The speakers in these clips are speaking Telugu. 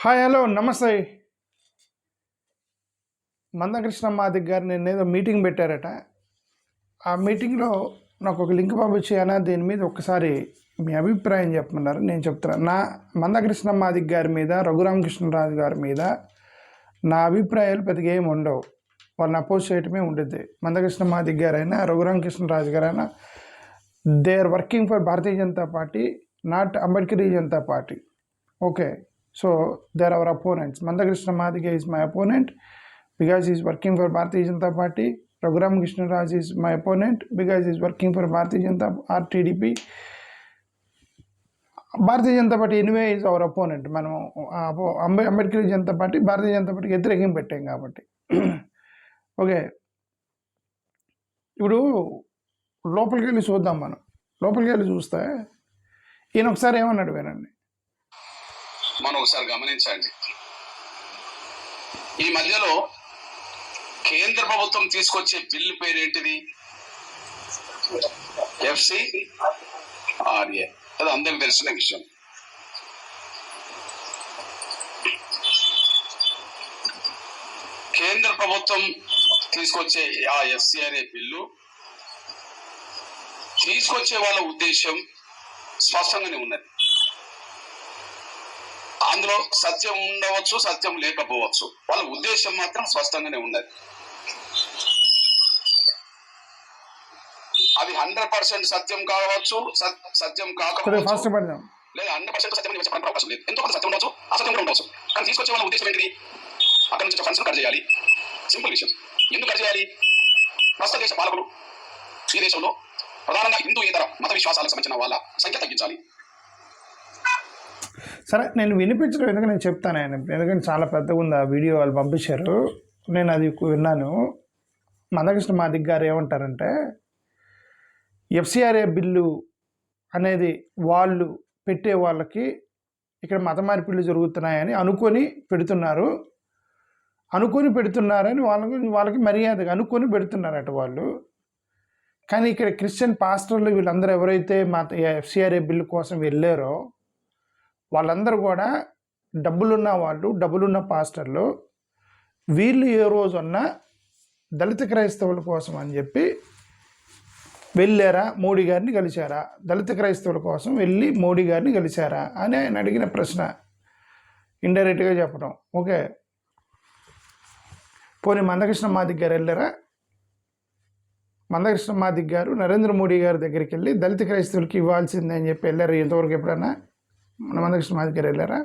హాయ్ హలో నమస్తే. మందకృష్ణ మాదిక్ గారు నేనేదో మీటింగ్ పెట్టారట. ఆ మీటింగ్లో నాకు ఒక లింక్ పంపించాను. దీని మీద ఒక్కసారి మీ అభిప్రాయం చెప్పమన్నారు. నేను చెప్తున్నాను. నా మందకృష్ణ మాదిక్ గారి మీద, రఘురామకృష్ణరాజు గారి మీద నా అభిప్రాయాలు పెద్దగా ఏమి ఉండవు. వాళ్ళని అపోజ్ చేయటమే ఉంటుంది. మందకృష్ణ మాదిక్ గారైనా రఘురామకృష్ణరాజు గారైనా they are working for Bharatiya Janata party, not Ambedkari Janata party. Okay, so they're our opponents. Mandakrishna Madhike is my opponent because he's working for Bharatiya Janata Party. Raghuram Krishnaraj is my opponent because he's working for Bharatiya Janata or TDP. Bharatiya Janata Party anyway is our opponent. మనం అంబేద్కర్ జనతా పార్టీ భారతీయ జనతా పార్టీకి వ్యతిరేకం పెట్టాం కాబట్టి. ఓకే, ఇప్పుడు లోపలికి వెళ్ళి చూద్దాం. లోపలికి వెళ్ళి చూస్తే ఈయన ఒకసారి ఏమన్నాడు వినండి. మనం ఒకసారి గమనించండి. ఈ మధ్యలో కేంద్ర ప్రభుత్వం తీసుకొచ్చే బిల్లు పేరేంటిది? FCRA. అది అందరికి తెలిసిన విషయం. కేంద్ర ప్రభుత్వం తీసుకొచ్చే ఆ FCRA బిల్లు తీసుకొచ్చే వాళ్ళ ఉద్దేశం స్పష్టంగానే ఉన్నది. అందులో సత్యం ఉండవచ్చు, సత్యం లేకపోవచ్చు. వాళ్ళ ఉద్దేశం మాత్రం స్పష్టంగానే ఉన్నది. అది 100% సత్యం కావచ్చు, సత్యం కాకపోవచ్చు, లేదా 100% సత్యం అవకాశం లేదు. ఎంతో కొంత సత్యం ఉండవచ్చు, అసత్యం కూడా ఉండవచ్చు. కానీ తీసుకొచ్చే వాళ్ళ ఉద్దేశం ఏంటిది? అక్కడి నుంచి ఫండ్స్ కట్ చేయాలి. సింపుల్ విషయం. ఎందుకు కట్ చేయాలి? ప్రస్తుత దేశ పాలకులు ఈ దేశంలో ప్రధానంగా హిందూయేతర మత విశ్వాసాలకు సంబంధించిన వాళ్ళ సంఖ్య తగ్గించాలి. సరే, నేను వినిపించడం ఎందుకంటే నేను చెప్తాను. ఎందుకంటే చాలా పెద్దగా ఉంది ఆ వీడియో, వాళ్ళు పంపించారు, నేను అది విన్నాను. మందకృష్ణ మాదిక్ గారు ఏమంటారంటే, FCRA బిల్లు అనేది వాళ్ళు పెట్టే వాళ్ళకి ఇక్కడ మత మార్పిళ్ళు జరుగుతున్నాయని అనుకొని పెడుతున్నారని వాళ్ళకి మర్యాదగా అనుకొని పెడుతున్నారట వాళ్ళు. కానీ ఇక్కడ క్రిస్టియన్ పాస్టర్లు వీళ్ళందరూ ఎవరైతే FCRA బిల్లు కోసం వెళ్ళారో వాళ్ళందరూ కూడా డబ్బులున్న వాళ్ళు, డబ్బులున్న పాస్టర్లు. వీళ్ళు ఏ రోజున్నా దళిత క్రైస్తవుల కోసం అని చెప్పి వెళ్ళారా, మోడీ గారిని కలిశారా? దళిత క్రైస్తవుల కోసం వెళ్ళి మోడీ గారిని కలిశారా అని ఆయన అడిగిన ప్రశ్న ఇండైరెక్ట్గా చెప్పడం. ఓకే, పోనీ మందకృష్ణ మాదిక్ గారు వెళ్ళారా? మందకృష్ణ మాదిక్ గారు నరేంద్ర మోడీ గారి దగ్గరికి వెళ్ళి దళిత క్రైస్తవులకి ఇవ్వాల్సిందే అని చెప్పి వెళ్ళారు ఇంతవరకు ఎప్పుడన్నా? మన మందకృష్ణ మాదిక్ గారు వెళ్ళారా?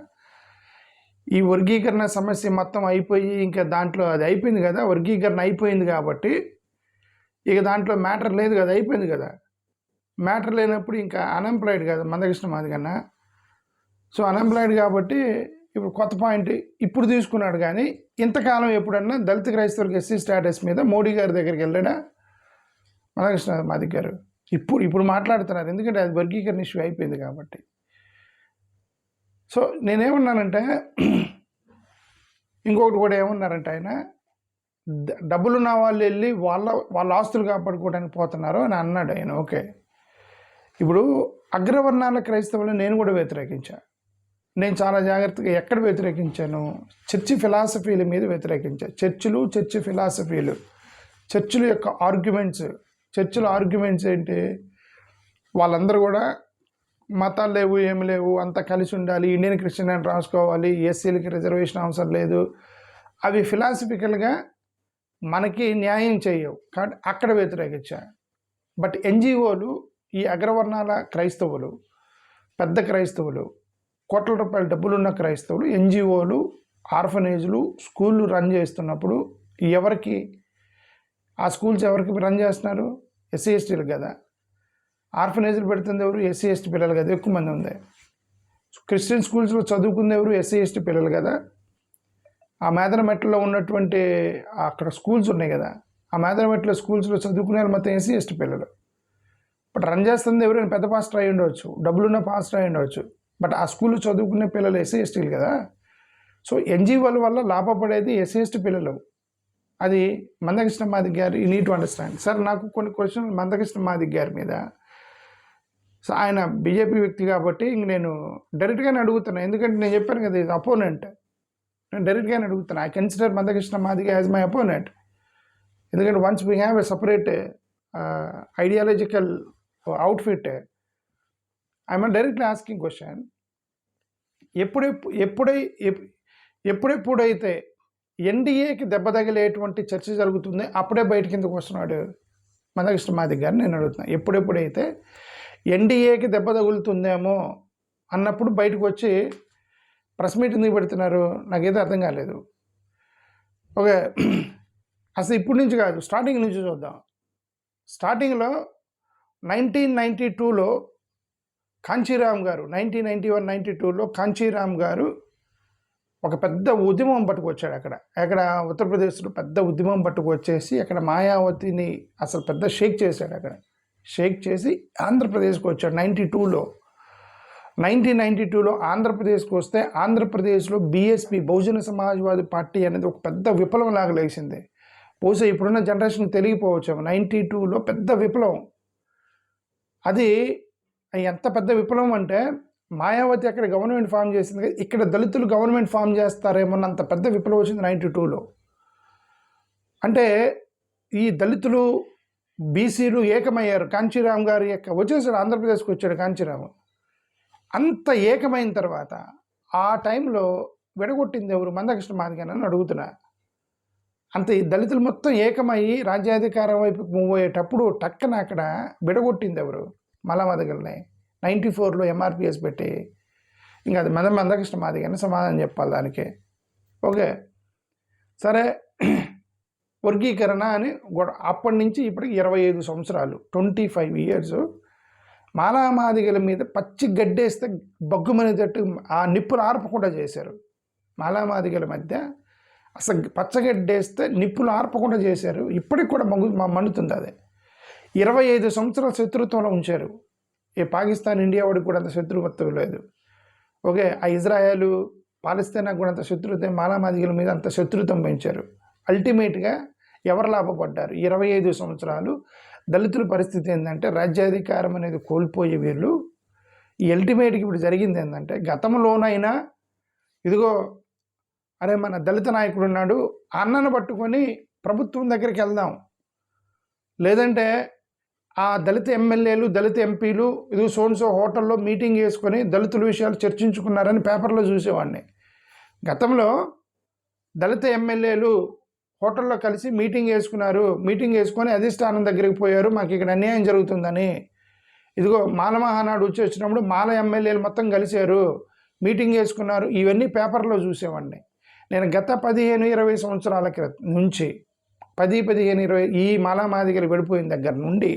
ఈ వర్గీకరణ సమస్య మొత్తం అయిపోయి ఇంకా దాంట్లో అది అయిపోయింది కదా, వర్గీకరణ అయిపోయింది కాబట్టి ఇక దాంట్లో మ్యాటర్ లేదు కదా, అయిపోయింది కదా. మ్యాటర్ లేనప్పుడు ఇంకా అన్ఎంప్లాయిడ్ కదా మందకృష్ణ మాదిక్ అన్న. సో అన్ఎంప్లాయిడ్ కాబట్టి ఇప్పుడు కొత్త పాయింట్ ఇప్పుడు తీసుకున్నాడు. కానీ ఇంతకాలం ఎప్పుడన్నా దళిత క్రైస్తవులకు SC స్టేటస్ మీద మోడీ గారి దగ్గరికి వెళ్ళాడా మందకృష్ణ మాదిక్ గారు? ఇప్పుడు మాట్లాడుతున్నారు, ఎందుకంటే అది వర్గీకరణ ఇష్యూ అయిపోయింది కాబట్టి. సో నేనేమన్నానంటే, ఇంకొకటి కూడా ఏమన్నారంటే, ఆయన డబ్బులున్న వాళ్ళు వెళ్ళి వాళ్ళ ఆస్తులు కాపాడుకోవడానికి పోతున్నారు అని అన్నాడు ఆయన. ఓకే, ఇప్పుడు అగ్రవర్ణాల క్రైస్తవులను నేను కూడా వ్యతిరేకించాను. నేను చాలా జాగ్రత్తగా ఎక్కడ వ్యతిరేకించాను? చర్చి ఫిలాసఫీల మీద వ్యతిరేకించాను. చర్చి ఫిలాసఫీలు, చర్చిల యొక్క చర్చిల ఆర్గ్యుమెంట్స్ ఏంటి? వాళ్ళందరూ కూడా మతాలు లేవు, ఏమి లేవు, అంతా కలిసి ఉండాలి, ఇండియన్ క్రిస్టియన్ అని రాసుకోవాలి, SCలకి రిజర్వేషన్ అవసరం లేదు. అవి ఫిలాసఫికల్గా మనకి న్యాయం చేయవు కాబట్టి అక్కడ వ్యతిరేకించారు. బట్ NGOలు, ఈ అగ్రవర్ణాల క్రైస్తవులు, పెద్ద క్రైస్తవులు, కోట్ల రూపాయల డబ్బులున్న క్రైస్తవులు, NGOలు, ఆర్ఫనేజ్లు, స్కూళ్ళు రన్ చేస్తున్నప్పుడు ఎవరికి ఆ స్కూల్స్ ఎవరికి రన్ చేస్తున్నారు? SC STలు కదా. ఆర్ఫనేజ్లు పెడుతుంది ఎవరు? SC ST పిల్లలు కదా, ఎక్కువ మంది ఉంది. క్రిస్టియన్ స్కూల్స్లో చదువుకుంది ఎవరు? SC ST పిల్లలు కదా. ఆ మేదనమెట్లలో ఉన్నటువంటి అక్కడ స్కూల్స్ ఉన్నాయి కదా, ఆ మేదనమెట్ల స్కూల్స్లో చదువుకునే మొత్తం SC ST పిల్లలు. బట్ రన్ చేస్తుంది ఎవరైనా పెద్ద పాస్టర్ అయి ఉండవచ్చు, డబ్బులున్న పాస్టర్ అయి ఉండవచ్చు. బట్ ఆ స్కూల్లో చదువుకునే పిల్లలు SC STలు కదా. సో NGOల వల్ల లాభపడేది SC ST పిల్లలు. అది మందకృష్ణ మాదిక్ గారు you need to understand. Sir, నాకు కొన్ని క్వశ్చన్లు మందకృష్ణ మాదిక్ గారి మీద సో ఆయన బీజేపీ వ్యక్తి కాబట్టి ఇంక నేను డైరెక్ట్గానే అడుగుతున్నాను. ఎందుకంటే నేను చెప్పాను కదా, ఇది అపోనెంట్. నేను డైరెక్ట్గానే అడుగుతాను. I consider Manda Krishna Madiga as my opponent. ఎందుకంటే once we have a separate ideological outfit, I'm directly asking question. ఎప్పుడైతే ఎన్డీఏకి దెబ్బ తగిలేటువంటి చర్చ జరుగుతుంది అప్పుడే బయట కిందకు వస్తున్నాడు మందకృష్ణ మాదిగ గారిని నేను అడుగుతున్నా. ఎప్పుడైతే ఎన్డీఏకి దెబ్బ తగులుతుందేమో అన్నప్పుడు బయటకు వచ్చి ప్రెస్ మీట్ ఎందుకు పెడుతున్నారు నాకేదో అర్థం కాలేదు. ఓకే, అసలు ఇప్పటి నుంచి కాదు, స్టార్టింగ్ నుంచి చూద్దాం. స్టార్టింగ్లో 1992లో కాంచీరామ్ గారు, 1991-92లో కాంచీరామ్ గారు ఒక పెద్ద ఉద్యమం పట్టుకొచ్చాడు. అక్కడ ఉత్తరప్రదేశ్లో పెద్ద ఉద్యమం పట్టుకొచ్చేసి అక్కడ మాయావతిని అసలు పెద్ద షేక్ చేశాడు. అక్కడ షేక్ చేసి ఆంధ్రప్రదేశ్కి వచ్చాడు 1992లో ఆంధ్రప్రదేశ్కి వస్తే ఆంధ్రప్రదేశ్లో బీఎస్పీ బహుజన సమాజ్వాదీ పార్టీ అనేది ఒక పెద్ద విప్లవం లాగా లేచింది. బహుశా ఇప్పుడున్న జనరేషన్ తెలియకపోవచ్చు. 92లో పెద్ద విప్లవం. అది ఎంత పెద్ద విప్లవం అంటే మాయావతి అక్కడ గవర్నమెంట్ ఫామ్ చేసింది, ఇక్కడ దళితులు గవర్నమెంట్ ఫామ్ చేస్తారేమోనంత పెద్ద విప్లవం వచ్చింది 92లో. అంటే ఈ దళితులు బీసీలు ఏకమయ్యారు. కాంచీరామ్ గారి వచ్చేసాడు, ఆంధ్రప్రదేశ్కి వచ్చాడు కాంచీరామ్. అంత ఏకమైన తర్వాత ఆ టైంలో విడగొట్టింది ఎవరు? మందకృష్ణ మాదిగ అని అడుగుతున్నా. అంత ఈ దళితులు మొత్తం ఏకమయ్యి రాజ్యాధికారం వైపు మూవ్ అయ్యేటప్పుడు టక్కన అక్కడ విడగొట్టింది ఎవరు? మలమాదిగల్ని 94లో ఎంఆర్పిఎస్ పెట్టి. ఇంకా అది మందకృష్ణ మాదిగ అని సమాధానం చెప్పాలి దానికి. ఓకే సరే, వర్గీకరణ అని అప్పటి నుంచి ఇప్పటికి 25 సంవత్సరాలు, 25 years మాలామాదిగల మీద పచ్చి గడ్డేస్తే బగ్గుమనేటట్టు ఆ నిప్పులు ఆర్పకుండా చేశారు. మాలామాదిగల మధ్య అసలు పచ్చగడ్డేస్తే నిప్పులు ఆర్పకుండా చేశారు. ఇప్పటికి కూడా మండుతుంది. అదే 25 సంవత్సరాల శత్రుత్వంలో ఉంచారు. ఏ పాకిస్తాన్ ఇండియా వాడికి కూడా అంత శత్రుత్వం లేదు. ఓకే, ఆ ఇజ్రాయెల్ పాలస్తీనాకు కూడా అంత శత్రుత్వం, మాలామాదిగల మీద అంత శత్రుత్వం పెంచారు. అల్టిమేట్గా ఎవరు లాభపడ్డారు? 25 సంవత్సరాలు దళితుల పరిస్థితి ఏంటంటే రాజ్యాధికారం అనేది కోల్పోయే వీళ్ళు. ఈ అల్టిమేట్కి ఇప్పుడు జరిగింది ఏంటంటే, గతంలోనైనా ఇదిగో అరే మన దళిత నాయకుడు ఉన్నాడు, అన్నను పట్టుకొని ప్రభుత్వం దగ్గరికి వెళ్దాం, లేదంటే ఆ దళిత ఎమ్మెల్యేలు దళిత ఎంపీలు ఇదిగో సోన్సో హోటల్లో మీటింగ్ చేసుకొని దళితుల విషయాలు చర్చించుకున్నారని పేపర్లో చూసేవాడిని. గతంలో దళిత ఎమ్మెల్యేలు హోటల్లో కలిసి మీటింగ్ వేసుకొని అధిష్టానం దగ్గరికి పోయారు, మాకు ఇక్కడ అన్యాయం జరుగుతుందని. ఇదిగో మాల మహానాడు వచ్చినప్పుడు మాల ఎమ్మెల్యేలు మొత్తం కలిశారు, మీటింగ్ వేసుకున్నారు. ఇవన్నీ పేపర్లో చూసేవాడిని నేను. గత 15-20 సంవత్సరాల నుంచి 10-15-20 ఈ మాలామాదిగలు విడిపోయిన దగ్గర నుండి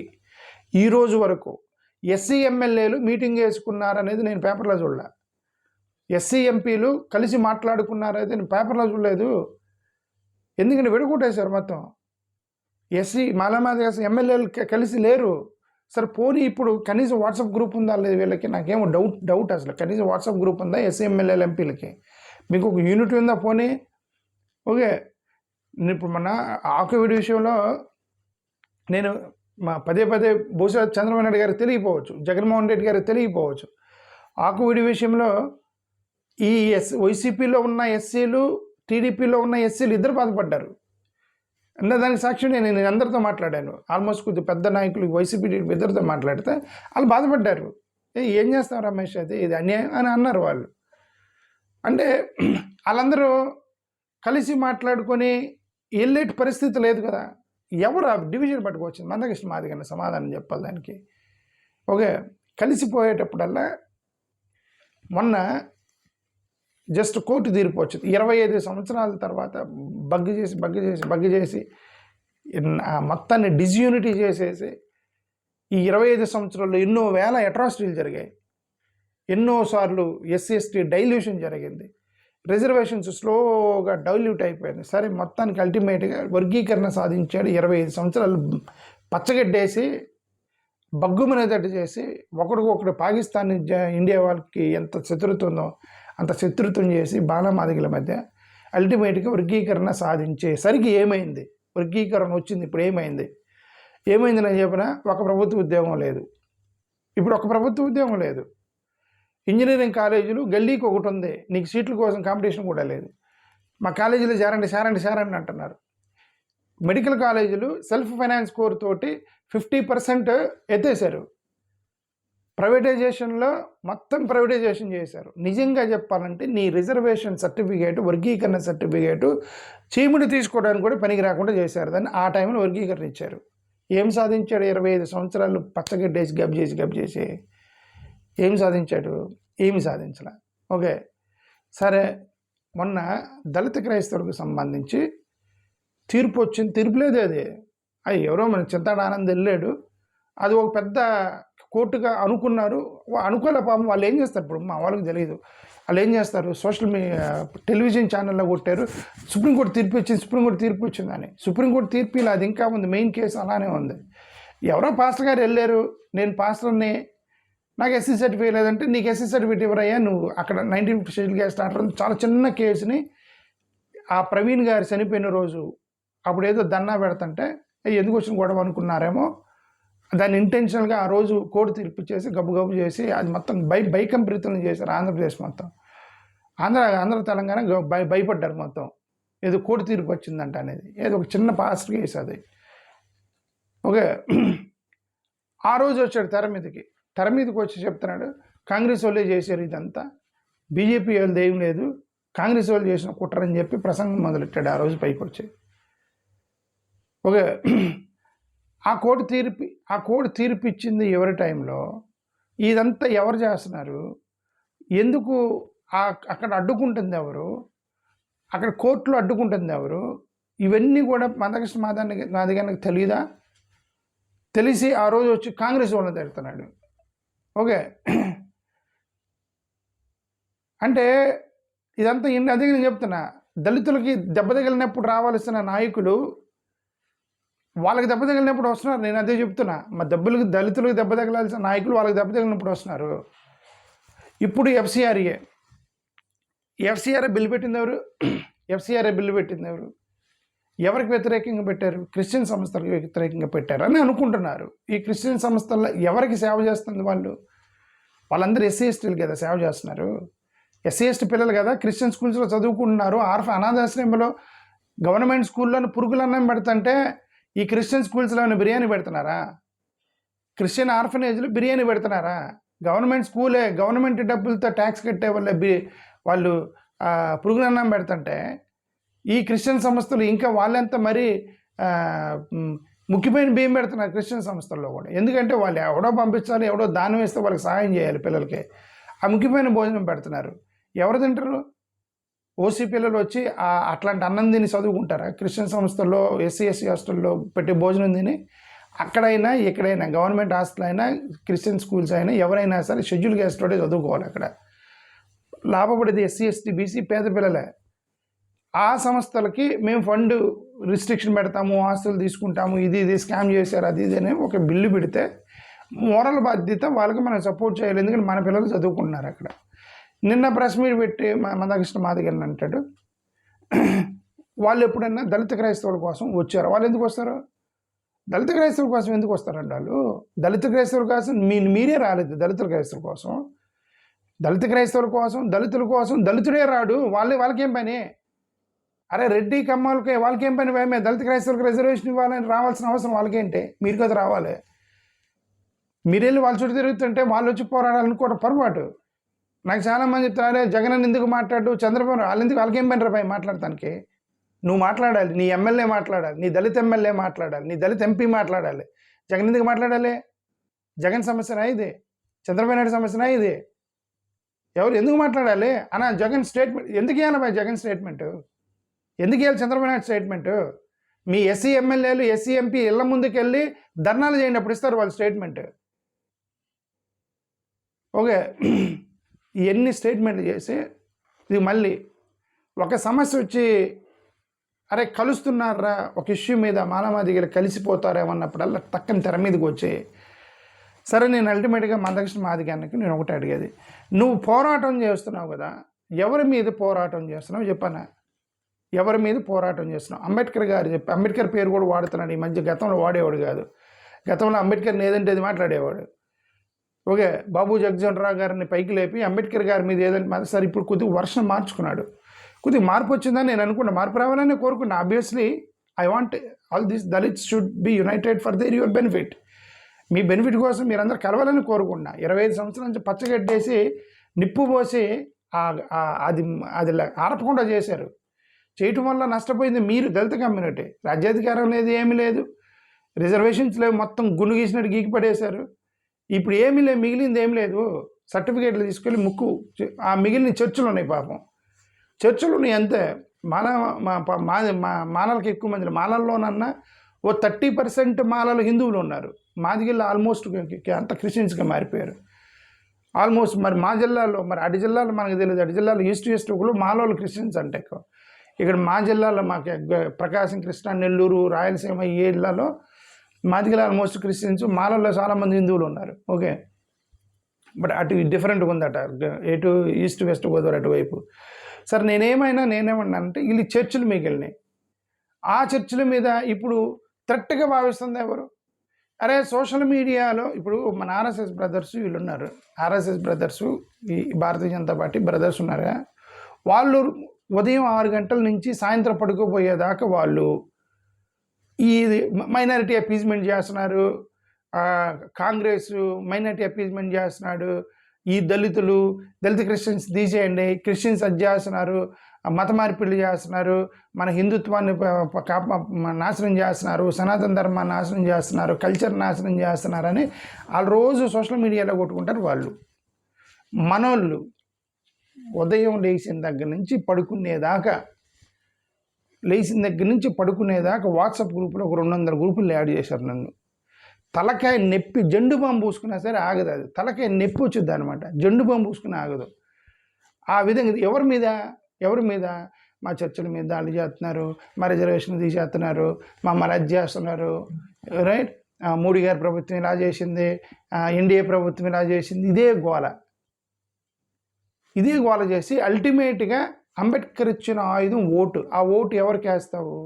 ఈ రోజు వరకు ఎస్సీ ఎమ్మెల్యేలు మీటింగ్ వేసుకున్నారనేది నేను పేపర్లో చూడలే. ఎస్సీ ఎంపీలు కలిసి మాట్లాడుకున్నారైతే నేను పేపర్లో చూడలేదు. ఎందుకంటే విడగొట్టేశారు మొత్తం. ఎస్సీ మాలామాదిగ ఎమ్మెల్యేలు కలిసి లేరు. సరే పోనీ ఇప్పుడు కనీసం వాట్సాప్ గ్రూప్ ఉందా లేదు వీళ్ళకి? నాకేమో డౌట్ అసలు. కనీసం వాట్సాప్ గ్రూప్ ఉందా ఎస్సీ ఎమ్మెల్యేల ఎంపీలకి? మీకు ఒక యూనిట్ ఉందా? పోనీ ఓకే. ఇప్పుడు మన ఆకువీడి విషయంలో నేను పదే బహుశా చంద్రబాబు నాయుడు గారికి తెలియకపోవచ్చు, జగన్మోహన్ రెడ్డి గారికి తెలియకపోవచ్చు. ఆకువీడి విషయంలో ఈ వైసీపీలో ఉన్న ఎస్సీలు, టీడీపీలో ఉన్న ఎస్సీలు ఇద్దరు బాధపడ్డారు. అంటే దానికి సాక్షి నేను అందరితో మాట్లాడాను. ఆల్మోస్ట్ కొద్ది పెద్ద నాయకులు వైసీపీ ఇద్దరితో మాట్లాడితే వాళ్ళు బాధపడ్డారు. ఏం చేస్తాం రమేష్, అది ఇది అన్యాయం అని అన్నారు వాళ్ళు. అంటే వాళ్ళందరూ కలిసి మాట్లాడుకొని వెళ్ళేటి పరిస్థితి లేదు కదా. ఎవరు ఆ డివిజన్ పట్టుకొచ్చింది? మందకృష్ణ మాదిగ సమాధానం చెప్పాలి దానికి. ఓకే, కలిసిపోయేటప్పుడల్లా మొన్న జస్ట్ కోర్టు తీర్పు వచ్చింది. 25 సంవత్సరాల తర్వాత బగ్గు చేసి మొత్తాన్ని డిస్యూనిటీ చేసేసి ఈ 25 సంవత్సరాల్లో ఎన్నో వేల అట్రాసిటీలు జరిగాయి. ఎన్నోసార్లు ఎస్సీ/ఎస్టీ డైల్యూషన్ జరిగింది. రిజర్వేషన్స్ స్లోగా డైల్యూట్ అయిపోయింది. సరే మొత్తానికి అల్టిమేట్గా వర్గీకరణ సాధించాడు. 25 సంవత్సరాలు పచ్చగడ్డేసి బగ్గుమనేటట్టు చేసి ఒకడికొకడు పాకిస్తాన్ ఇండియా వాళ్ళకి ఎంత శత్రుత్వం ఉందో అంత శత్రుత్వం చేసి బాలమాదిగల మధ్య అల్టిమేట్గా వర్గీకరణ సాధించేసరికి ఏమైంది? వర్గీకరణ వచ్చింది. ఇప్పుడు ఏమైంది నేను చెప్పిన ఒక ప్రభుత్వ ఉద్యోగం లేదు. ఇప్పుడు ఒక ప్రభుత్వ ఉద్యోగం లేదు. ఇంజనీరింగ్ కాలేజీలు గల్లీకి ఒకటి ఉంది, నీకు సీట్ల కోసం కాంపిటీషన్ కూడా లేదు. మా కాలేజీలో చేరండి అంటున్నారు. మెడికల్ కాలేజీలు సెల్ఫ్ ఫైనాన్స్ కోర్ తోటి 50% ఎత్తేసారు. ప్రైవేటైజేషన్లో మొత్తం ప్రైవేటైజేషన్ చేశారు. నిజంగా చెప్పాలంటే నీ రిజర్వేషన్ సర్టిఫికేటు, వర్గీకరణ సర్టిఫికేటు చీముడు తీసుకోవడానికి కూడా పనికి రాకుండా చేశారు. దాన్ని ఆ టైంలో వర్గీకరణ ఇచ్చారు. ఏం సాధించాడు? 25 సంవత్సరాలు పచ్చగడ్డేసి గబ్ చేసి ఏం సాధించాడు? ఏమి సాధించలే. ఓకే, సరే, మొన్న దళిత క్రైస్తవులకు సంబంధించి తీర్పు వచ్చింది. తీర్పు లేదు, అది ఎవరో మన చింతాడు ఆనంద్ వెళ్ళాడు, అది ఒక పెద్ద కోర్టుగా అనుకున్నారు. అనుకోలే పాపం. వాళ్ళు ఏం చేస్తారు ఇప్పుడు మా వాళ్ళకి తెలియదు. వాళ్ళు ఏం చేస్తారు, సోషల్ మీడియా టెలివిజన్ ఛానల్లో కొట్టారు, సుప్రీంకోర్టు తీర్పు ఇచ్చింది అని. సుప్రీంకోర్టు తీర్పు ఇలా అది ఇంకా ఉంది, మెయిన్ కేసు అలానే ఉంది. ఎవరో పాస్టర్ గారు వెళ్ళారు, నేను పాస్టర్ని, నాకు ఎస్సీ సర్టిఫికేట్ లేదంటే నీకు ఎస్సీ సర్టిఫికేట్ ఇవ్వరయ్యా, నువ్వు అక్కడ 1950 షెడ్యూల్ కేసు స్టార్ట్ అవుతుంది. చాలా చిన్న కేసుని ఆ ప్రవీణ్ గారు చనిపోయిన రోజు అప్పుడు ఏదో దన్నా పెడతంటే ఎందుకు వచ్చిన గొడవ అనుకున్నారేమో, దాన్ని ఇంటెన్షనల్గా ఆ రోజు కోర్టు తీర్పు చేసి గబ్బు చేసి అది మొత్తం భయకంపితం చేశారు. ఆంధ్రప్రదేశ్ మొత్తం, ఆంధ్ర తెలంగాణ భయపడ్డారు మొత్తం. ఏదో కోర్టు తీర్పు వచ్చిందంట అనేది, ఏదో ఒక చిన్న పాస్ట్ కేసు అది. ఓకే, ఆ రోజు వచ్చాడు తెర మీదకి వచ్చి చెప్తున్నాడు, కాంగ్రెస్ వాళ్ళే చేశారు ఇదంతా, బీజేపీ వాళ్ళది ఏం లేదు, కాంగ్రెస్ వాళ్ళు చేసిన కుట్రని చెప్పి ప్రసంగం మొదలెట్టాడు ఆ రోజు పైకి వచ్చి. ఓకే, ఆ కోర్టు తీర్పు ఇచ్చింది ఎవరి టైంలో? ఇదంతా ఎవరు చేస్తున్నారు? ఎందుకు అక్కడ అడ్డుకుంటుంది ఎవరు? అక్కడ కోర్టులో అడ్డుకుంటుంది ఎవరు? ఇవన్నీ కూడా మందకృష్ణ మాదిగన్నకి తెలియదా? తెలిసి ఆ రోజు వచ్చి కాంగ్రెస్ వాళ్ళని తిడుతున్నాడు. ఓకే, అంటే ఇదంతా అదే నేను చెప్తున్నా, దళితులకి దెబ్బ తగిలినప్పుడు రావాల్సిన నాయకులు వాళ్ళకి దెబ్బ తగిలినప్పుడు వస్తున్నారు. నేను అదే చెప్తున్నా, మా దళితులకు దెబ్బ తగలాల్సిన నాయకులు వాళ్ళకి దెబ్బ తగిలినప్పుడు వస్తున్నారు. ఇప్పుడు ఎఫ్సిఆర్ఏ బిల్లు పెట్టింది ఎవరు? ఎవరికి వ్యతిరేకంగా పెట్టారు? క్రిస్టియన్ సంస్థలకు వ్యతిరేకంగా పెట్టారు అని అనుకుంటున్నారు. ఈ క్రిస్టియన్ సంస్థల్లో ఎవరికి సేవ చేస్తుంది? వాళ్ళందరూ ఎస్సీ ఎస్టీలు కదా సేవ చేస్తున్నారు. ఎస్సీ ఎస్టీ పిల్లలు కదా క్రిస్టియన్ స్కూల్స్లో చదువుకుంటున్నారు. అనాథాశ్రమంలో గవర్నమెంట్ స్కూల్లోని పురుగులన్నం పెడుతుంటే ఈ క్రిస్టియన్ స్కూల్స్లో బిర్యానీ పెడుతున్నారా? క్రిస్టియన్ ఆర్ఫనేజ్లు బిర్యానీ పెడుతున్నారా? గవర్నమెంట్ స్కూలే గవర్నమెంట్ డబ్బులతో ట్యాక్స్ కట్టే వాళ్ళు పురుగులన్నం పెడుతుంటే ఈ క్రిస్టియన్ సంస్థలు ఇంకా వాళ్ళంతా మరీ ముఖ్యమైన బియ్యం పెడుతున్నారు క్రిస్టియన్ సంస్థల్లో కూడా. ఎందుకంటే వాళ్ళు ఎవడో పంపించాలి, ఎవడో దానం వేస్తే వాళ్ళకి సహాయం చేయాలి పిల్లలకి. ఆ ముఖ్యమైన భోజనం పెడుతున్నారు. ఎవరు తింటారు? ఓసీ పిల్లలు వచ్చి అట్లాంటి అన్నం తిని చదువుకుంటారా? క్రిస్టియన్ సంస్థల్లో ఎస్సీ హాస్టల్లో పెట్టే భోజనం తిని అక్కడైనా ఎక్కడైనా గవర్నమెంట్ హాస్టల్ అయినా క్రిస్టియన్ స్కూల్స్ అయినా ఎవరైనా సరే షెడ్యూల్ క్యాస్ట్లోనే చదువుకోవాలి. అక్కడ లాభపడేది ఎస్సీ ఎస్టీ బీసీ పేద పిల్లలే. ఆ సంస్థలకి మేము ఫండ్ రిస్ట్రిక్షన్ పెడతాము, ఆస్తులు తీసుకుంటాము, ఇది స్కామ్ చేశారు అది ఇది అని ఒక బిల్లు పెడితే మోరల్ బాధ్యత వాళ్ళకి మనం సపోర్ట్ చేయాలి. ఎందుకంటే మన పిల్లలు చదువుకుంటున్నారు అక్కడ. నిన్న ప్రెస్ మీట్ పెట్టి మందకృష్ణ మాదిగన్ అంటాడు, వాళ్ళు ఎప్పుడైనా దళిత క్రైస్తవుల కోసం వచ్చారు. వాళ్ళు ఎందుకు వస్తారు? దళిత క్రైస్తవుల కోసం ఎందుకు వస్తారండి వాళ్ళు? దళిత క్రైస్తవుల కోసం మీరే రాలేదు. దళితుల క్రైస్తవుల కోసం, దళితుల కోసం దళితుడే రాడు. వాళ్ళకేం పని? అరే రెడ్డి కమ్మలకి వాళ్ళకేం పని? మేము దళిత క్రైస్తవులకు రిజర్వేషన్ ఇవ్వాలని రావాల్సిన అవసరం వాళ్ళకేంటి? మీరు కదా రావాలి. మీరెళ్ళి వాళ్ళ చుట్టూ తిరుగుతుంటే వాళ్ళు వచ్చి పోరాడాలనుకోవడం పొరపాటు. నాకు చాలామంది చెప్తారే జగన్ ఎందుకు మాట్లాడు, చంద్రబాబు వాళ్ళకేం పని రాబాయి మాట్లాడటానికి? నువ్వు మాట్లాడాలి, నీ ఎమ్మెల్యే మాట్లాడాలి, నీ దళిత ఎమ్మెల్యే మాట్లాడాలి, నీ దళిత ఎంపీ మాట్లాడాలి. జగన్ ఎందుకు మాట్లాడాలి? జగన్ సమస్యనా ఇది? చంద్రబాబు నాయుడు సమస్యనా ఇది? ఎందుకు మాట్లాడాలి అన్న? జగన్ స్టేట్మెంట్ ఎందుకు ఇవ్వాలి బాయ్? జగన్ స్టేట్మెంట్ ఎందుకు ఇవ్వాలి? చంద్రబాబు నాయుడు స్టేట్మెంట్? మీ ఎస్సీ ఎమ్మెల్యేలు ఎస్సీ ఎంపీ ఇళ్ల ముందుకు వెళ్ళి ధర్నాలు చేయండి, అప్పుడు ఇస్తారు వాళ్ళు స్టేట్మెంట్. ఓకే, ఎన్ని స్టేట్మెంట్లు చేసి ఇది మళ్ళీ ఒక సమస్య వచ్చి అరే కలుస్తున్నారా ఒక ఇష్యూ మీద మాలమాదిగలు కలిసిపోతారేమన్నప్పుడల్లా టక్కని తెర మీదకి వచ్చి సరే నేను అల్టిమేట్గా మందకృష్ణ మాదిగానికి నేను ఒకటి అడిగేది, నువ్వు పోరాటం చేస్తున్నావు కదా, ఎవరి మీద పోరాటం చేస్తున్నావు చెప్పనా? ఎవరి మీద పోరాటం చేస్తున్నావు? అంబేద్కర్ గారు అంబేద్కర్ పేరు కూడా వాడుతున్నాడు ఈ మధ్య. గతంలో వాడేవాడు కాదు. గతంలో అంబేద్కర్ని ఏదంటే అది మాట్లాడేవాడు. ఓకే, బాబు జగజ్జీవన్ రావు గారిని పైకి లేపి అంబేద్కర్ గారి మీద ఏదంటే సరే ఇప్పుడు కొద్దిగా వర్షన్ మార్చుకున్నాడు. కొద్దిగా మార్పు వచ్చిందని నేను అనుకున్నా, మార్పు రావాలని కోరుకున్నా. Obviously I want all these Dalits should be United for their your benefit. Me benefit కోసం మీరందరూ కలవాలని కోరుకున్నా. 25 సంవత్సరాల నుంచి పచ్చగడ్డేసి నిప్పు పోసి అది అది ఆరపకుండా చేశారు. చేయటం వల్ల నష్టపోయింది మీరు, దళిత కమ్యూనిటీ. రాజ్యాధికారం లేదు, ఏమీ లేదు, రిజర్వేషన్స్ లేవు, మొత్తం గుండు గీసినట్టు గీకి పడేశారు. ఇప్పుడు ఏమీ లేదు, మిగిలింది ఏం లేదు. సర్టిఫికేట్లు తీసుకెళ్ళి ముక్కు, ఆ మిగిలిన చర్చిలు ఉన్నాయి. పాపం చర్చిలు ఉన్నాయి అంతే. మాలలకు ఎక్కువ మంది, మాలల్లోనన్నా ఓ 30% మాలలు హిందువులు ఉన్నారు. మాదిగిల్లో ఆల్మోస్ట్ అంత క్రిస్టియన్స్గా మారిపోయారు ఆల్మోస్ట్. మరి మా జిల్లాలో, మరి అటు జిల్లాలో మనకు తెలియదు, అటు జిల్లాలో ఈస్ట్ ఒకళ్ళు మాలోళ్ళు క్రిస్టియన్స్ అంటే ఎక్కువ. ఇక్కడ మా జిల్లాలో మాకు ప్రకాశం, కృష్ణా, నెల్లూరు, రాయలసీమ ఈ జిల్లాలో మాదిగిలో ఆల్మోస్ట్ క్రిస్టియన్స్, మాలల్లో చాలామంది హిందువులు ఉన్నారు. ఓకే, బట్ అటు డిఫరెంట్గా ఉందట, ఎటు ఈస్ట్ వెస్ట్ గోదావరి అటువైపు. సరే నేనేమన్నానంటే వీళ్ళు చర్చిలు మిగిలినాయి. ఆ చర్చిల మీద ఇప్పుడు థ్రెట్గా భావిస్తుంది ఎవరు? అరే సోషల్ మీడియాలో ఇప్పుడు మన ఆర్ఎస్ఎస్ బ్రదర్స్ వీళ్ళు ఉన్నారు. ఆర్ఎస్ఎస్ బ్రదర్స్, ఈ భారతీయ జనతా పార్టీ బ్రదర్స్ ఉన్నారుగా, వాళ్ళు ఉదయం 6 గంటల నుంచి సాయంత్రం పడుకోపోయేదాకా వాళ్ళు ఈ మైనారిటీ అపీజ్మెంట్ చేస్తున్నారు. కాంగ్రెస్ మైనారిటీ అపీజ్మెంట్ చేస్తున్నాడు. ఈ దళిత క్రిస్టియన్స్ తీసేయండి, క్రిస్టియన్స్ అది చేస్తున్నారు, మత మార్పిళ్ళు చేస్తున్నారు, మన హిందుత్వాన్ని నాశనం చేస్తున్నారు, సనాతన ధర్మాన్ని నాశనం చేస్తున్నారు, కల్చర్ నాశనం చేస్తున్నారని వాళ్ళు రోజు సోషల్ మీడియాలో కొట్టుకుంటారు. వాళ్ళు మనోళ్ళు ఉదయం లేచిన దగ్గర నుంచి పడుకునేదాకా వాట్సాప్ గ్రూపులో ఒక 200 గ్రూపులు యాడ్ చేశారు నన్ను. తలకాయ నొప్పి, జెండు బాంబు పూసుకున్నా సరే ఆగదు. అది తలకాయ నొప్పి వచ్చింది అనమాట. జెండు బాంబు పూసుకుని ఆగదు. ఆ విధంగా ఎవరి మీద మా చర్చల మీద దాడి చేస్తున్నారు, మా రిజర్వేషన్ తీసేస్తున్నారు, మమ్మల్ని అది చేస్తున్నారు. రైట్, మోడీ గారి ప్రభుత్వం ఇలా చేసింది, ఎన్డీఏ ప్రభుత్వం ఇలా చేసింది. ఇదే గోల చేసి అల్టిమేట్గా అంబేద్కర్ ఇచ్చిన ఆయుధం ఓటు. ఆ ఓటు ఎవరికి వేస్తావు?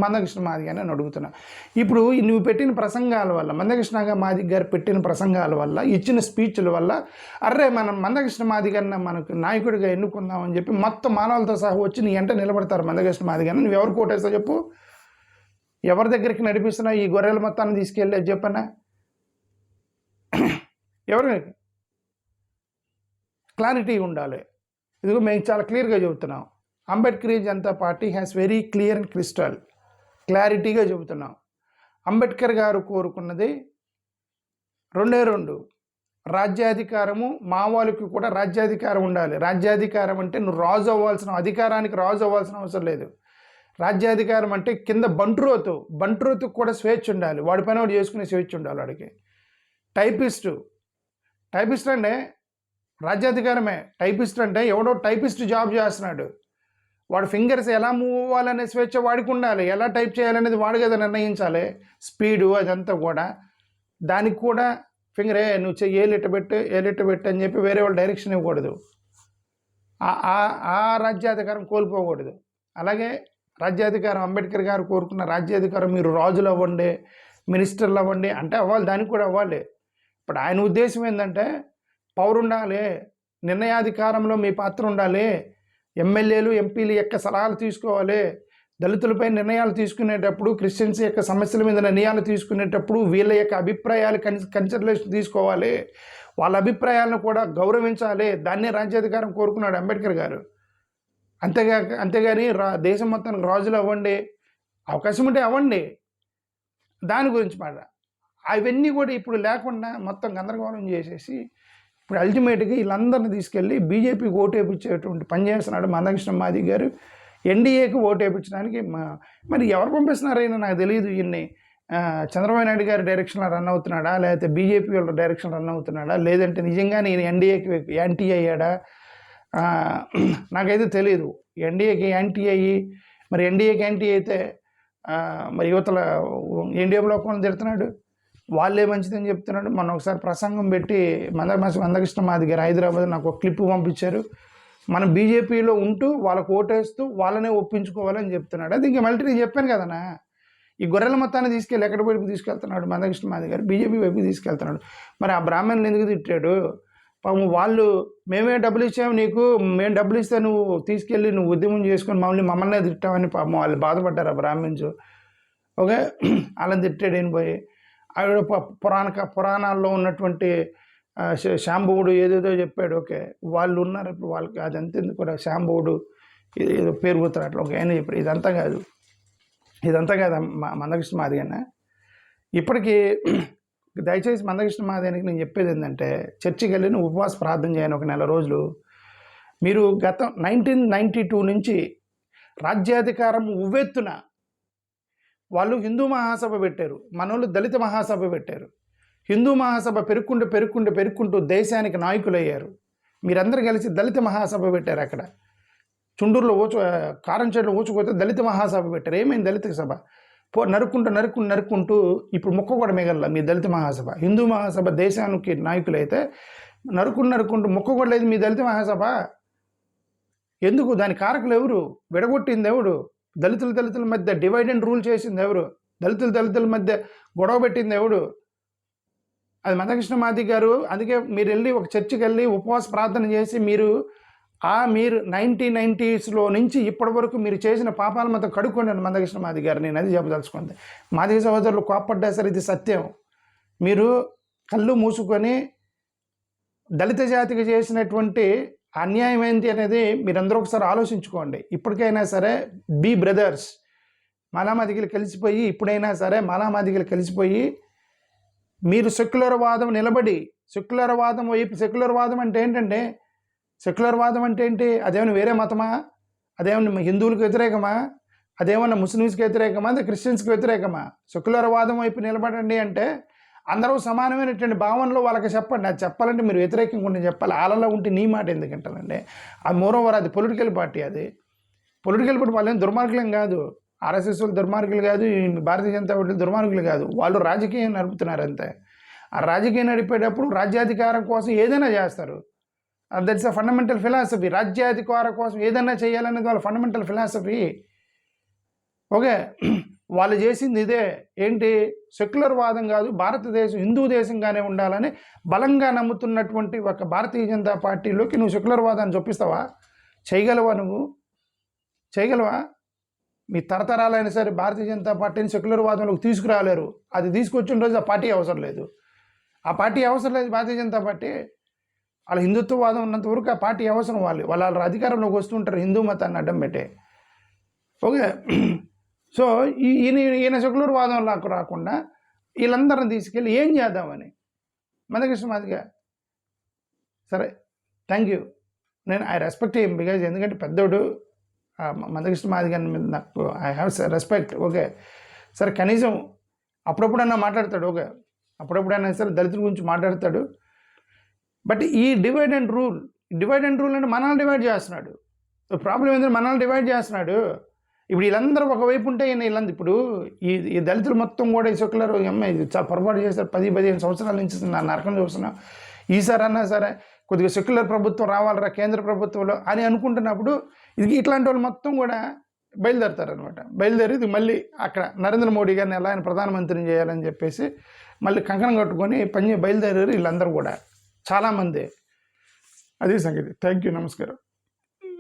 మందకృష్ణ మాదిగ అని అడుగుతున్నా. ఇప్పుడు నువ్వు పెట్టిన ప్రసంగాల వల్ల, మందకృష్ణ మాదిగ గారు పెట్టిన ప్రసంగాల వల్ల, ఇచ్చిన స్పీచ్ల వల్ల, అర్రే మనం మందకృష్ణ మాదిగన్న మనకు నాయకుడిగా ఎన్నుకుందామని చెప్పి మొత్తం మానవులతో సహా వచ్చి నీ ఎంట నిలబడతారు మందకృష్ణ మాదిగ అని. నువ్వు ఎవరు కోటేస్తావు చెప్పు? ఎవరి దగ్గరికి నడిపిస్తున్నావు ఈ గొర్రెల మొత్తాన్ని తీసుకెళ్ళి చెప్పన్నా? ఎవరు? క్లారిటీ ఉండాలి. ఇదిగో మేము చాలా క్లియర్గా చెబుతున్నాం. Ambedkar Janata party has very clear and crystal క్లారిటీగా చెబుతున్నాం. అంబేద్కర్ గారు కోరుకున్నది 2 రాజ్యాధికారము. మావోళ్ళకి కూడా రాజ్యాధికారం ఉండాలి. రాజ్యాధికారం అంటే నువ్వు రాజు అవ్వాల్సిన, అధికారానికి రాజు అవ్వాల్సిన అవసరం లేదు. రాజ్యాధికారం అంటే కింద బంట్రోతుకు కూడా స్వేచ్ఛ ఉండాలి. వాడి పైన వాడు చేసుకునే స్వేచ్ఛ ఉండాలి వాడికి. టైపిస్ట్ అంటే రాజ్యాధికారమే. టైపిస్ట్ అంటే ఎవడో టైపిస్ట్ జాబ్ చేస్తున్నాడు, వాడు ఫింగర్స్ ఎలా మూవ్ అవ్వాలనే స్వేచ్ఛ వాడికి ఉండాలి. ఎలా టైప్ చేయాలనేది వాడు కదా నిర్ణయించాలి. స్పీడు అదంతా కూడా. దానికి కూడా ఫింగరే నువ్వు ఏలిట్టు పెట్టు అని చెప్పి వేరే వాళ్ళు డైరెక్షన్ ఇవ్వకూడదు. ఆ రాజ్యాధికారం కోల్పోకూడదు. అలాగే రాజ్యాధికారం, అంబేద్కర్ గారు కోరుకున్న రాజ్యాధికారం, మీరు రాజులు అవ్వండి, మినిస్టర్లు అవ్వండి అంటే అవ్వాలి, దానికి కూడా అవ్వాలి. ఇప్పుడు ఆయన ఉద్దేశం ఏంటంటే పవర్ ఉండాలి, నిర్ణయాధికారంలో మీ పాత్ర ఉండాలి, ఎమ్మెల్యేలు ఎంపీలు యొక్క సలహాలు తీసుకోవాలి, దళితులపై నిర్ణయాలు తీసుకునేటప్పుడు, క్రిస్టియన్స్ యొక్క సమస్యల మీద నిర్ణయాలు తీసుకునేటప్పుడు వీళ్ళ యొక్క అభిప్రాయాలు కన్సిడరేషన్ తీసుకోవాలి, వాళ్ళ అభిప్రాయాలను కూడా గౌరవించాలి. దాన్నే రాజ్యాధికారం కోరుకున్నాడు అంబేద్కర్ గారు. అంతేగాని దేశం మొత్తానికి రాజులు అవ్వండి, అవకాశం ఉంటే అవ్వండి, దాని గురించి మాట. అవన్నీ కూడా ఇప్పుడు లేకుండా మొత్తం గందరగోళం చేసేసి ఇప్పుడు అల్టిమేట్గా వీళ్ళందరినీ తీసుకెళ్ళి బీజేపీకి ఓటు వేయించేటువంటి పని చేస్తున్నాడు మందకృష్ణ మాదిగ గారు. ఎన్డీఏకి ఓటు వేయించడానికి మరి ఎవరు పంపిస్తున్నారైనా నాకు తెలియదు. ఈయన్ని చంద్రబాబు నాయుడు గారి డైరెక్షన్లో రన్ అవుతున్నాడా, లేకపోతే బీజేపీ వాళ్ళ డైరెక్షన్ రన్ అవుతున్నాడా, లేదంటే నిజంగా నేను ఎన్డీఏకి యాంటీ అయ్యాడా, నాకైతే తెలియదు. ఎన్డీఏకి యాంటీ అయ్యి, మరి ఎన్డీఏకి యాంటీ అయితే మరి యువతల ఎన్డీఏ బ్లాక్ తిడుతున్నాడు, వాళ్ళే మంచిదని చెప్తున్నాడు. మొన్న ఒకసారి ప్రసంగం పెట్టి మందకృష్ణ మాదిగ గారు హైదరాబాద్ నాకు ఒక క్లిప్ పంపించారు. మనం బీజేపీలో ఉంటూ వాళ్ళకు ఓటేస్తూ వాళ్ళనే ఒప్పించుకోవాలని చెప్తున్నాడు. అది ఇంకా మళ్ళీ నేను చెప్పాను కదనా, ఈ గొర్రెల మొత్తాన్ని తీసుకెళ్ళి ఎక్కడి వైపు తీసుకెళ్తున్నాడు మందకృష్ణ మాదిగ గారు? బీజేపీ వైపు తీసుకెళ్తున్నాడు. మరి ఆ బ్రాహ్మణులు ఎందుకు తిట్టాడు? పాపం వాళ్ళు మేమే డబ్బులు ఇచ్చాము నీకు, మేము డబ్బులు ఇస్తే నువ్వు తీసుకెళ్ళి నువ్వు ఉద్యమం చేసుకొని మమ్మల్నే తిట్టామని పాపం వాళ్ళు బాధపడ్డారు ఆ బ్రాహ్మిన్స్. ఓకే, వాళ్ళని తిట్టాడు ఈయన పోయి. ఆవిడ పురాణాల్లో ఉన్నటువంటి శాంభవుడు ఏదేదో చెప్పాడు. ఓకే, వాళ్ళు ఉన్నారు ఇప్పుడు, వాళ్ళకి అదంతా ఎందుకు కూడా శాంభవుడు ఏదో పేరు గుర్తురు అట్లా. ఓకే, ఆయన చెప్పాడు ఇదంతా కాదు మందకృష్ణ మాదిగన్న. ఇప్పటికీ దయచేసి మందకృష్ణ మాదిగనికి నేను చెప్పేది ఏంటంటే, చర్చికి వెళ్ళి నువ్వు ఉపవాస ప్రార్థన చేయను ఒక నెల రోజులు. మీరు గతం 1992 నుంచి రాజ్యాధికారం ఉవ్వెత్తున వాళ్ళు హిందూ మహాసభ పెట్టారు, మనోళ్ళు దళిత మహాసభ పెట్టారు. హిందూ మహాసభ పెరుక్కుంటూ దేశానికి నాయకులయ్యారు. మీరందరూ కలిసి దళిత మహాసభ పెట్టారు. అక్కడ చుండూరులో కారంచేడులో ఊచుకోతే దళిత మహాసభ పెట్టారు. ఏమైంది దళిత సభ? నరుక్కుంటూ ఇప్పుడు మొక్క కూడా మిగల మీ దళిత మహాసభ. హిందూ మహాసభ దేశానికి నాయకులైతే నరుక్కుంటూ మొక్క కూడా లేదు మీ దళిత మహాసభ. ఎందుకు? దాని కారకులు ఎవరు? విడగొట్టింది ఎవడు? దళితుల మధ్య డివైడ్ అండ్ రూల్ చేసింది ఎవరు? దళితుల మధ్య గొడవ పెట్టింది ఎవడు? అది మందకృష్ణ మాదిగ గారు. అందుకే మీరు వెళ్ళి ఒక చర్చికి వెళ్ళి ఉపవాస ప్రార్థన చేసి మీరు 1990s నుంచి ఇప్పటి వరకు మీరు చేసిన పాపాల మొత్తం కడుక్కోండి మందకృష్ణ మాదిగ గారు. నేను అది చెప్పదలుచుకుంది. మాదిగ సహోదరులు కోప్పడ్డా సరే ఇది సత్యం. మీరు కళ్ళు మూసుకొని దళిత జాతికి చేసినటువంటి అన్యాయం ఏంటి అనేది మీరందరూ ఒకసారి ఆలోచించుకోండి. ఇప్పటికైనా సరే బీ బ్రదర్స్. మాలామాదిగలు కలిసిపోయి ఇప్పుడైనా సరే మాలామాదిగలు కలిసిపోయి మీరు సెక్యులర్ వాదం నిలబడి సెక్యులర్ వాదం వైపు. సెక్యులర్ వాదం అంటే ఏంటంటే, సెక్యులర్ వాదం అంటే ఏంటి? అదేమన్నా వేరే మతమా? అదేమన్నా హిందువులకు వ్యతిరేకమా? అదేమన్నా ముస్లిమ్స్కి వ్యతిరేకమా? అది క్రిస్టియన్స్కి వ్యతిరేకమా? సెక్యులర్ వాదం వైపు నిలబడండి అంటే అందరూ సమానమైనటువంటి భావనలో వాళ్ళకి చెప్పండి. అది చెప్పాలంటే మీరు వ్యతిరేకంగా ఉండి చెప్పాలి. వాళ్ళలో ఉంటే నీ మాట ఎందుకంటారండి? అది మోరోవర్ అది పొలిటికల్ పార్టీ. అది పొలిటికల్ పార్టీ. వాళ్ళేం దుర్మార్గులేం కాదు. ఆర్ఎస్ఎస్ వాళ్ళు దుర్మార్గులు కాదు, భారతీయ జనతా పార్టీ దుర్మార్గులు కాదు. వాళ్ళు రాజకీయం నడుపుతున్నారు అంతే. ఆ రాజకీయం నడిపేటప్పుడు రాజ్యాధికారం కోసం ఏదైనా చేస్తారు. That's a fundamental philosophy. రాజ్యాధికారం కోసం ఏదైనా చేయాలనేది వాళ్ళ ఫండమెంటల్ ఫిలాసఫీ. ఓకే, వాళ్ళు చేసింది ఇదే. ఏంటి? సెక్యులర్ వాదం కాదు, భారతదేశం హిందూ దేశంగానే ఉండాలని బలంగా నమ్ముతున్నటువంటి ఒక భారతీయ జనతా పార్టీలోకి నువ్వు సెక్యులర్ వాదాన్ని చొప్పిస్తావా? చేయగలవా? నువ్వు చేయగలవా? మీ తరతరాలైనా సరే భారతీయ జనతా పార్టీని సెక్యులర్ వాదంలోకి తీసుకురాలేరు. అది తీసుకొచ్చిన రోజు ఆ పార్టీ అవసరం లేదు. ఆ పార్టీ అవసరం లేదు భారతీయ జనతా పార్టీ. వాళ్ళ హిందుత్వవాదం ఉన్నంత వరకు ఆ పార్టీ అవసరం. వాళ్ళ అధికారంలోకి వస్తుంటారు హిందూ మతాన్ని అడ్డం పెట్టే. ఓకే, సో ఈయన సెక్యులర్ వాదంలోకి రాకుండా వీళ్ళందరిని తీసుకెళ్ళి ఏం చేద్దామని మందకృష్ణ మాదిగ. సరే, థ్యాంక్ యూ. నేను ఐ రెస్పెక్ట్ హిమ్ బికాజ్ ఎందుకంటే పెద్దోడు. మందకృష్ణ మాదిగ మీద నాకు ఐ హ్యావ్ రెస్పెక్ట్. ఓకే, సరే కనీసం అప్పుడప్పుడన్నా మాట్లాడతాడు. ఓకే, అప్పుడప్పుడైనా సరే దళితుల గురించి మాట్లాడతాడు. బట్ ఈ డివైడ్ అండ్ రూల్ అంటే మనల్ని డివైడ్ చేస్తున్నాడు. ప్రాబ్లం ఏంటంటే మనల్ని డివైడ్ చేస్తున్నాడు. ఇప్పుడు వీళ్ళందరూ ఒకవైపు ఉంటే వీళ్ళందరూ ఇప్పుడు ఈ దళితులు మొత్తం కూడా ఈ సెక్యులర్ అమ్మాయి చాలా పొరపాటు చేస్తారు. 10-15 సంవత్సరాల నుంచి నా నరకం చూస్తున్నాం. ఈసారి అన్నా సరే కొద్దిగా సెక్యులర్ ప్రభుత్వం రావాలరా కేంద్ర ప్రభుత్వంలో అని అనుకుంటున్నప్పుడు ఇట్లాంటి వాళ్ళు మొత్తం కూడా బయలుదేరతారనమాట. బయలుదేరి ఇది మళ్ళీ అక్కడ నరేంద్ర మోడీ గారిని ఎలా ఆయన ప్రధానమంత్రిని చేయాలని చెప్పేసి మళ్ళీ కంకణం కట్టుకొని బయలుదేరారు వీళ్ళందరూ కూడా చాలామంది. అది సంగతి. Thank you. నమస్కారం.